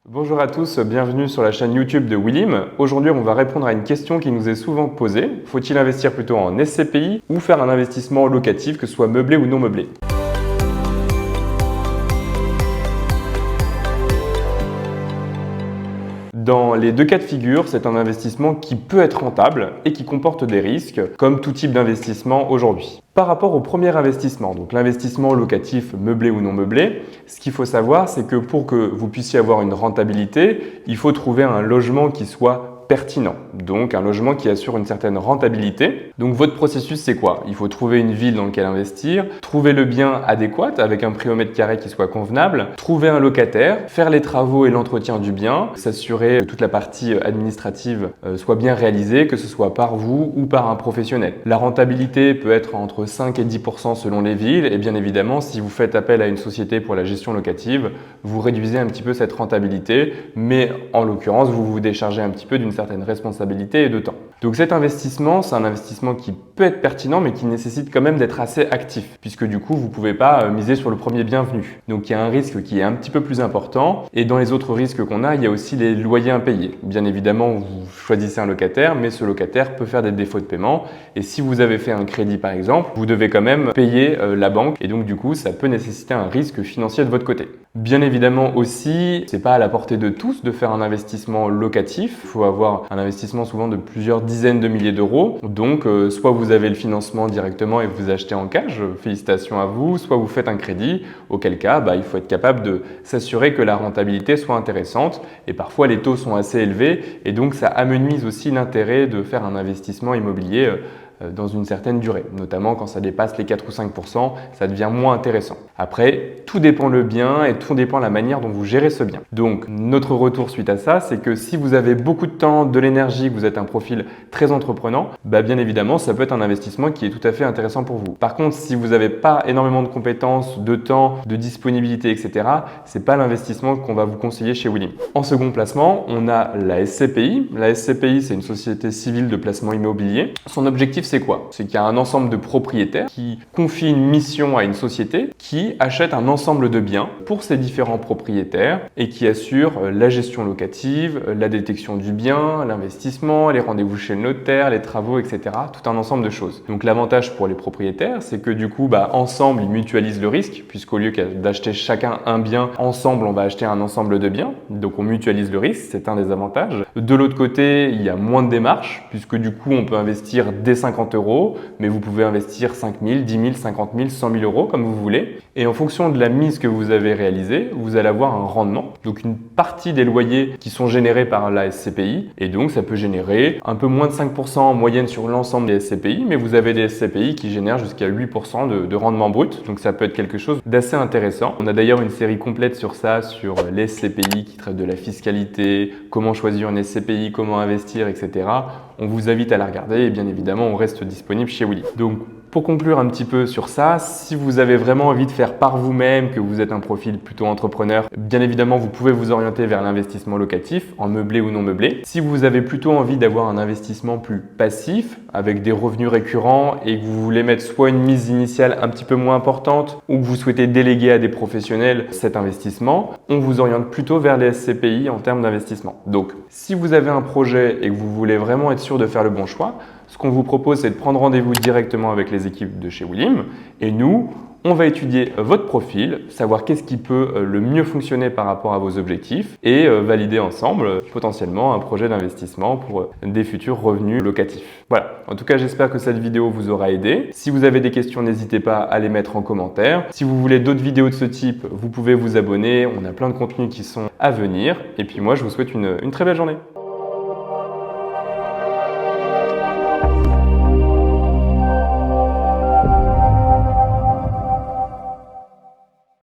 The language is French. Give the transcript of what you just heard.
Bonjour à tous, bienvenue sur la chaîne YouTube de Willim. Aujourd'hui, on va répondre à une question qui nous est souvent posée. Faut-il investir plutôt en SCPI ou faire un investissement locatif, que ce soit meublé ou non meublé? Dans les deux cas de figure, c'est un investissement qui peut être rentable et qui comporte des risques, comme tout type d'investissement aujourd'hui. Par rapport au premier investissement, donc l'investissement locatif meublé ou non meublé, ce qu'il faut savoir, c'est que pour que vous puissiez avoir une rentabilité, il faut trouver un logement qui soit pertinent, donc un logement qui assure une certaine rentabilité. Donc votre processus, c'est quoi? Il faut trouver une ville dans laquelle investir, trouver le bien adéquat avec un prix au mètre carré qui soit convenable, trouver un locataire, faire les travaux et l'entretien du bien, s'assurer que toute la partie administrative soit bien réalisée, que ce soit par vous ou par un professionnel. La rentabilité peut être entre 5 et 10% selon les villes et bien évidemment, si vous faites appel à une société pour la gestion locative, vous réduisez un petit peu cette rentabilité, mais en l'occurrence, vous vous déchargez un petit peu d'une certaine responsabilité et de temps. Donc cet investissement, c'est un investissement qui peut être pertinent mais qui nécessite quand même d'être assez actif puisque du coup, vous ne pouvez pas miser sur le premier bienvenu. Donc il y a un risque qui est un petit peu plus important et dans les autres risques qu'on a, il y a aussi les loyers impayés. Bien évidemment, vous choisissez un locataire mais ce locataire peut faire des défauts de paiement et si vous avez fait un crédit par exemple, vous devez quand même payer la banque et donc du coup, ça peut nécessiter un risque financier de votre côté. Bien évidemment aussi, c'est pas à la portée de tous de faire un investissement locatif. Il faut avoir un investissement souvent de plusieurs dizaines de milliers d'euros. Donc, soit vous avez le financement directement et vous achetez en cash, félicitations à vous, soit vous faites un crédit, auquel cas, il faut être capable de s'assurer que la rentabilité soit intéressante. Et parfois, les taux sont assez élevés et donc ça amenuise aussi l'intérêt de faire un investissement immobilier dans une certaine durée, notamment quand ça dépasse les 4 ou 5%, ça devient moins intéressant. Après, tout dépend le bien et tout dépend la manière dont vous gérez ce bien. Donc, notre retour suite à ça, c'est que si vous avez beaucoup de temps, de l'énergie, que vous êtes un profil très entreprenant, bien évidemment, ça peut être un investissement qui est tout à fait intéressant pour vous. Par contre, si vous n'avez pas énormément de compétences, de temps, de disponibilité, etc., c'est pas l'investissement qu'on va vous conseiller chez Willim. En second placement, on a la SCPI. La SCPI, c'est une société civile de placement immobilier. Son objectif, c'est quoi? C'est qu'il y a un ensemble de propriétaires qui confient une mission à une société qui achète un ensemble de biens pour ces différents propriétaires et qui assure la gestion locative, la détection du bien, l'investissement, les rendez-vous chez le notaire, les travaux, etc. Tout un ensemble de choses. Donc l'avantage pour les propriétaires, c'est que du coup, ensemble, ils mutualisent le risque puisqu'au lieu d'acheter chacun un bien, ensemble, on va acheter un ensemble de biens. Donc on mutualise le risque, c'est un des avantages. De l'autre côté, il y a moins de démarches puisque du coup, on peut investir dès 50 euros, mais vous pouvez investir 5 000, 10 000, 50 000, 100 000 euros comme vous voulez. Et en fonction de la mise que vous avez réalisée, vous allez avoir un rendement. Donc une partie des loyers qui sont générés par la SCPI. Et donc ça peut générer un peu moins de 5% en moyenne sur l'ensemble des SCPI, mais vous avez des SCPI qui génèrent jusqu'à 8% de rendement brut. Donc ça peut être quelque chose d'assez intéressant. On a d'ailleurs une série complète sur ça, sur les SCPI qui traite de la fiscalité, comment choisir une SCPI, comment investir, etc. On vous invite à la regarder et bien évidemment, on reste disponible chez Willim. Donc, pour conclure un petit peu sur ça, si vous avez vraiment envie de faire par vous-même, que vous êtes un profil plutôt entrepreneur, bien évidemment, vous pouvez vous orienter vers l'investissement locatif, en meublé ou non meublé. Si vous avez plutôt envie d'avoir un investissement plus passif, avec des revenus récurrents et que vous voulez mettre soit une mise initiale un petit peu moins importante ou que vous souhaitez déléguer à des professionnels cet investissement, on vous oriente plutôt vers les SCPI en termes d'investissement. Donc, si vous avez un projet et que vous voulez vraiment être sûr de faire le bon choix, ce qu'on vous propose, c'est de prendre rendez-vous directement avec les équipes de chez Willim et nous, on va étudier votre profil, savoir qu'est-ce qui peut le mieux fonctionner par rapport à vos objectifs et valider ensemble potentiellement un projet d'investissement pour des futurs revenus locatifs. Voilà, en tout cas j'espère que cette vidéo vous aura aidé. Si vous avez des questions, n'hésitez pas à les mettre en commentaire. Si vous voulez d'autres vidéos de ce type, vous pouvez vous abonner. On a plein de contenus qui sont à venir. Et puis moi, je vous souhaite une très belle journée.